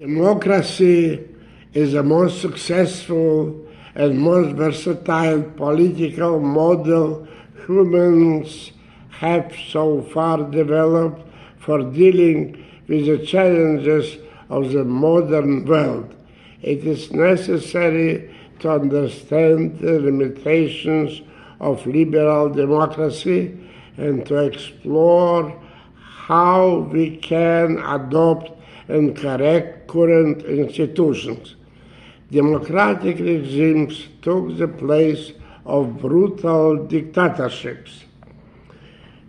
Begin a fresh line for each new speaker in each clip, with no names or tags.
Democracy is the most successful and most versatile political model humans have so far developed for dealing with the challenges of the modern world. It is necessary to understand the limitations of liberal democracy and to explore how we can adopt and correct current institutions. Democratic regimes took the place of brutal dictatorships.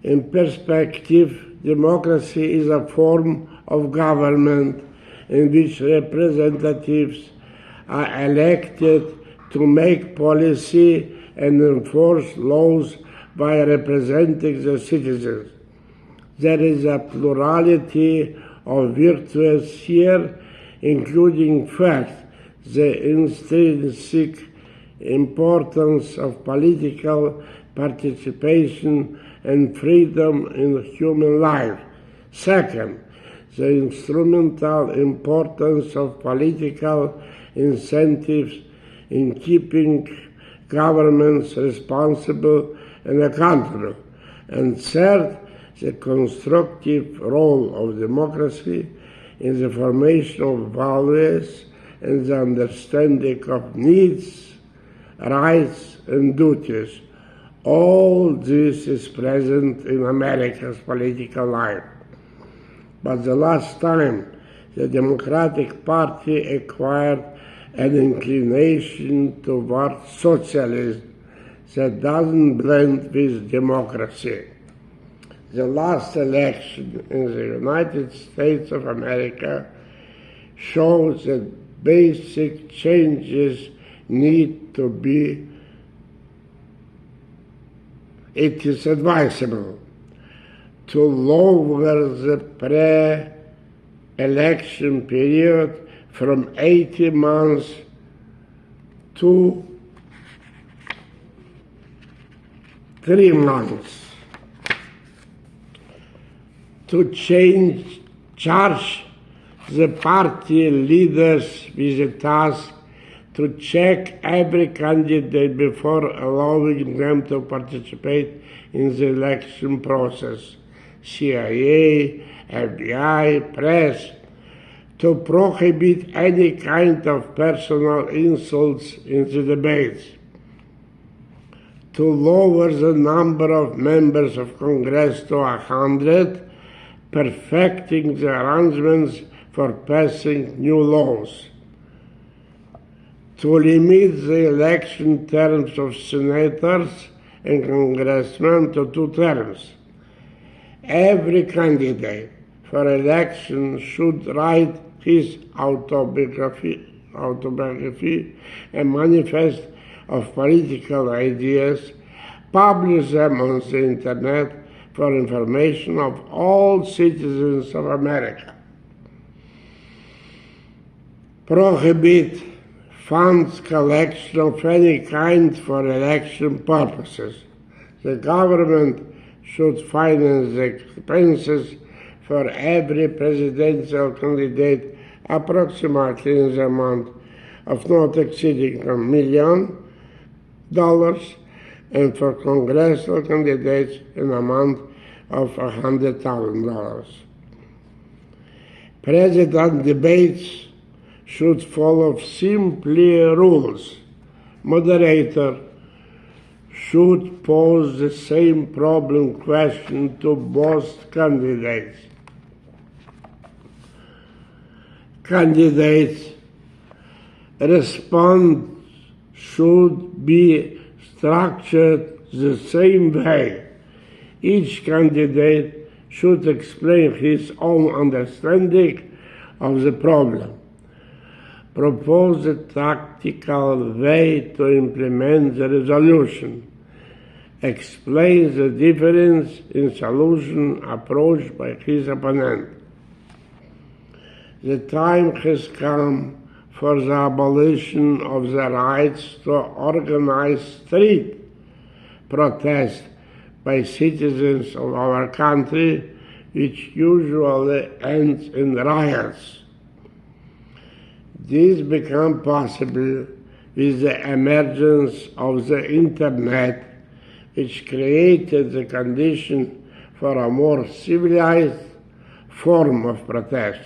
In perspective, democracy is a form of government in which representatives are elected to make policy and enforce laws by representing the citizens. There is a plurality of virtues here, including first, the intrinsic importance of political participation and freedom in human life. Second, the instrumental importance of political incentives in keeping governments responsible and accountable. And third, the constructive role of democracy in the formation of values and the understanding of needs, rights, and duties. All this is present in America's political life. But the last time the Democratic Party acquired an inclination towards socialism that doesn't blend with democracy. The last election in the United States of America shows that basic changes need to be. It is advisable to lower the pre-election period from 18 months to 3 months. To charge the party leaders with the task to check every candidate before allowing them to participate in the election process. CIA, FBI, press, to prohibit any kind of personal insults in the debates, to lower the number of members of Congress to 100, perfecting the arrangements for passing new laws, to limit the election terms of senators and congressmen to 2 terms. Every candidate for election should write his autobiography and manifest of political ideas, publish them on the internet for information of all citizens of America. Prohibit funds collection of any kind for election purposes. The government should finance the expenses for every presidential candidate approximately in the amount of not exceeding $1 million, and for congressional candidates an amount of $100,000. President debates should follow simply rules. Moderator should pose the same problem question to both candidates. Candidates' response should be structured the same way. Each candidate should explain his own understanding of the problem, propose a tactical way to implement the resolution, explain the difference in solution approached by his opponent. The time has come for the abolition of the rights to organize street protests by citizens of our country, which usually ends in riots. This became possible with the emergence of the Internet, which created the condition for a more civilized form of protest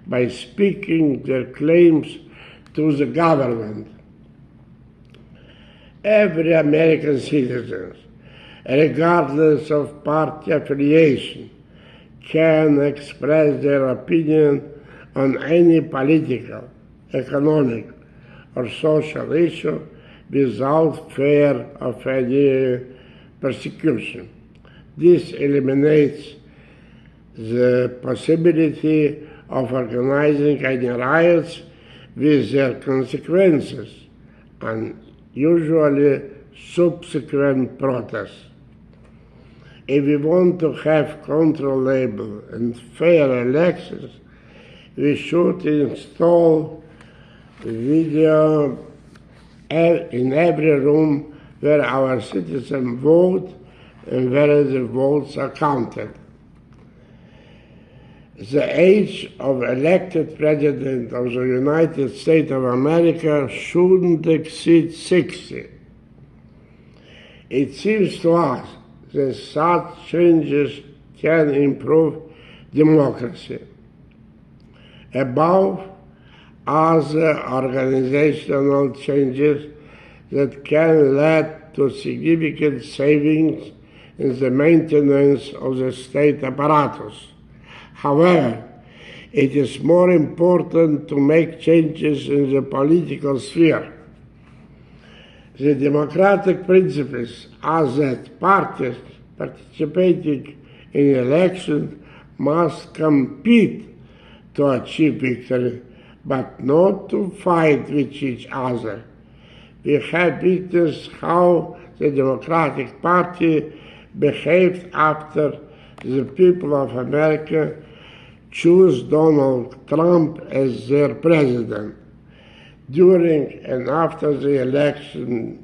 by speaking their claims to the government. Every American citizen, regardless of party affiliation, can express their opinion on any political, economic, or social issue without fear of any persecution. This eliminates the possibility of organizing any riots with their consequences and usually subsequent protests. If we want to have controllable and fair elections, we should install video in every room where our citizens vote and where the votes are counted. The age of elected president of the United States of America shouldn't exceed 60. It seems to us that such changes can improve democracy. Above other organizational changes that can lead to significant savings in the maintenance of the state apparatus. However, it is more important to make changes in the political sphere. The democratic principles are that parties participating in elections must compete to achieve victory, but not to fight with each other. We have witnessed how the Democratic Party behaved after the people of America chose Donald Trump as their president. During and after the election,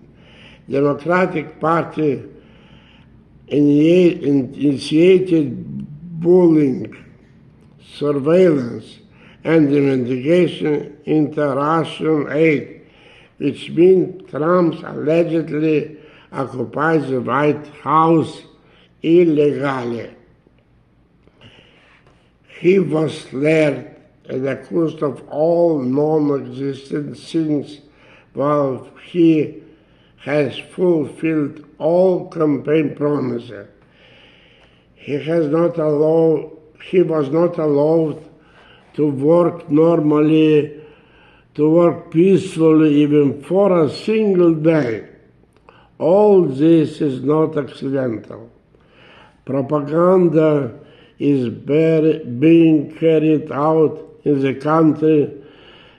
Democratic Party initiated bullying, surveillance, and investigation into Russian aid, which means Trump allegedly occupies the White House illegally. He was slared and accused of all non-existent sins, while he has fulfilled all campaign promises. He was not allowed to work normally, to work peacefully even for a single day. All this is not accidental. Propaganda is being carried out in the country,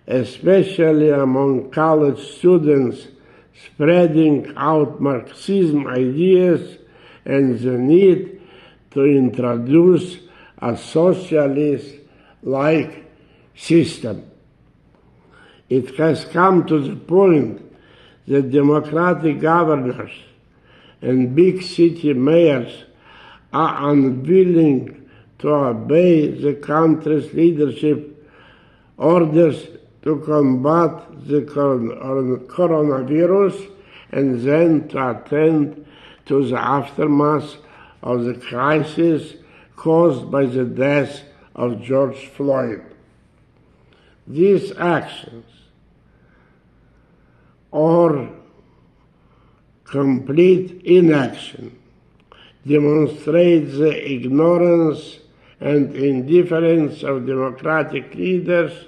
especially among college students, spreading out Marxism ideas and the need to introduce a socialist-like system. It has come to the point that democratic governors and big city mayors are unwilling to obey the country's leadership orders to combat the coronavirus and then to attend to the aftermath of the crisis caused by the death of George Floyd. These actions, or complete inaction, demonstrate the ignorance and indifference of democratic leaders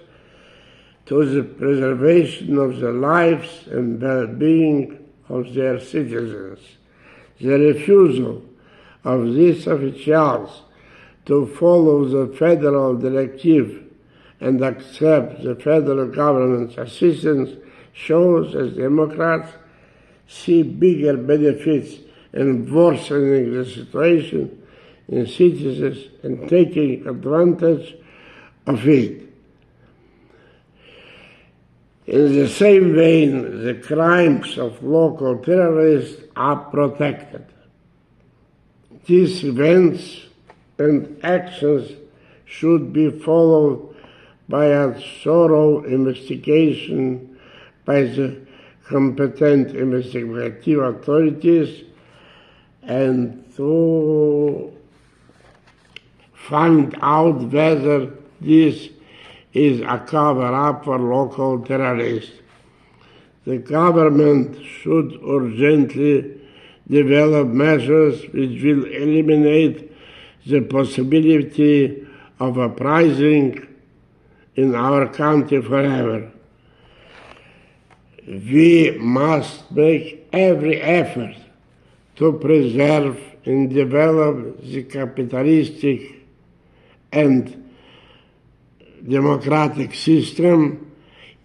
to the preservation of the lives and well-being of their citizens. The refusal of these officials to follow the federal directive and accept the federal government's assistance shows that Democrats see bigger benefits in worsening the situation in citizens and taking advantage of it. In the same vein, the crimes of local terrorists are protected. These events and actions should be followed by a thorough investigation by the competent investigative authorities and to find out whether this is a cover-up for local terrorists. The government should urgently develop measures which will eliminate the possibility of uprising in our country forever. We must make every effort to preserve and develop the capitalistic and democratic system,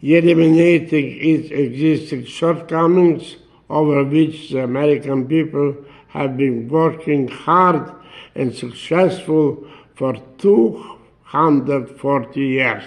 eliminating its existing shortcomings over which the American people have been working hard and successful for 240 years.